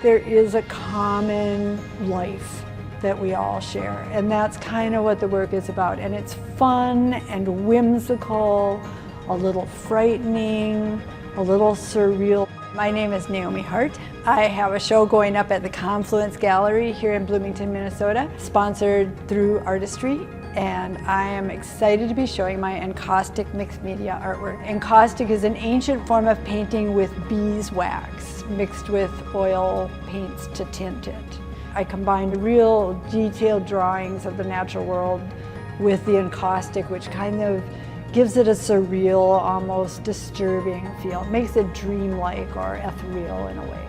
There is a common life that we all share, and that's kind of what the work is about. And it's fun and whimsical, a little frightening, a little surreal. My name is Naomi Hart. I have a show going up at the Confluence Gallery here in Bloomington, Minnesota, sponsored through Artistry. And I am excited to be showing my encaustic mixed media artwork. Encaustic is an ancient form of painting with beeswax mixed with oil paints to tint it. I combined real detailed drawings of the natural world with the encaustic, which kind of gives it a surreal, almost disturbing feel. It makes it dreamlike or ethereal in a way.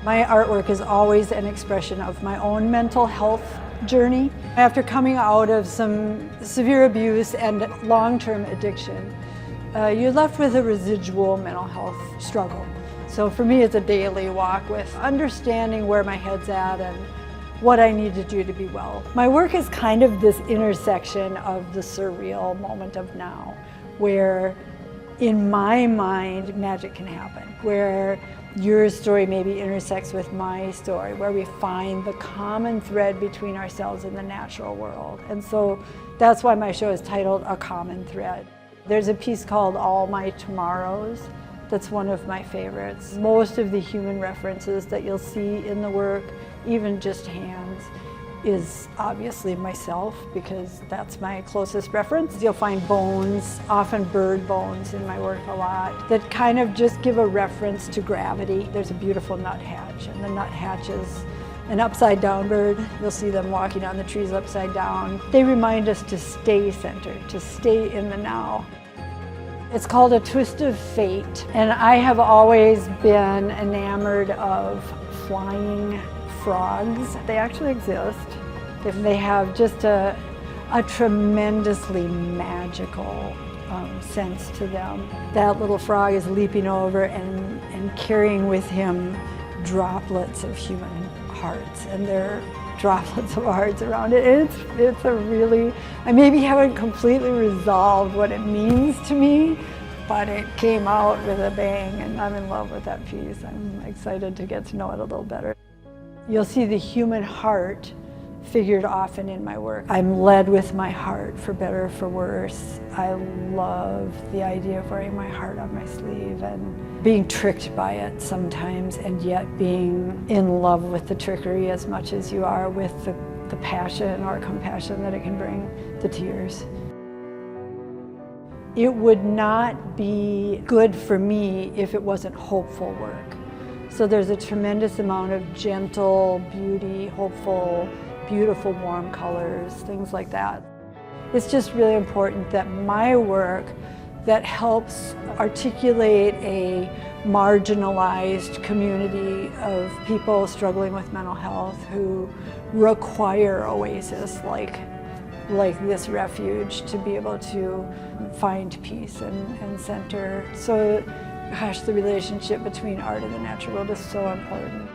My artwork is always an expression of my own mental health journey. After coming out of some severe abuse and long-term addiction, you're left with a residual mental health struggle. So for me, it's a daily walk with understanding where my head's at and what I need to do to be well. My work is kind of this intersection of the surreal moment of now, where in my mind, magic can happen, where your story maybe intersects with my story, where we find the common thread between ourselves and the natural world. And so that's why my show is titled A Common Thread. There's a piece called All My Tomorrows that's one of my favorites. Most of the human references that you'll see in the work, even just hands, is obviously myself, because that's my closest reference. You'll find bones, often bird bones in my work a lot, that kind of just give a reference to gravity. There's a beautiful nuthatch, and the nuthatch is an upside down bird. You'll see them walking on the trees upside down. They remind us to stay centered, to stay in the now. It's called A Twist of Fate, and I have always been enamored of flying frogs. They actually exist. They have just a tremendously magical sense to them. That little frog is leaping over and carrying with him droplets of human hearts, and there are droplets of hearts around it. It's a really, I maybe haven't completely resolved what it means to me, but it came out with a bang, and I'm in love with that piece. I'm excited to get to know it a little better. You'll see the human heart figured often in my work. I'm led with my heart, for better or for worse. I love the idea of wearing my heart on my sleeve and being tricked by it sometimes, and yet being in love with the trickery as much as you are with the passion or compassion that it can bring, the tears. It would not be good for me if it wasn't hopeful work. So there's a tremendous amount of gentle beauty, hopeful, beautiful warm colors, things like that. It's just really important that my work that helps articulate a marginalized community of people struggling with mental health who require oasis like this refuge to be able to find peace and center. So, gosh, the relationship between art and the natural world is so important.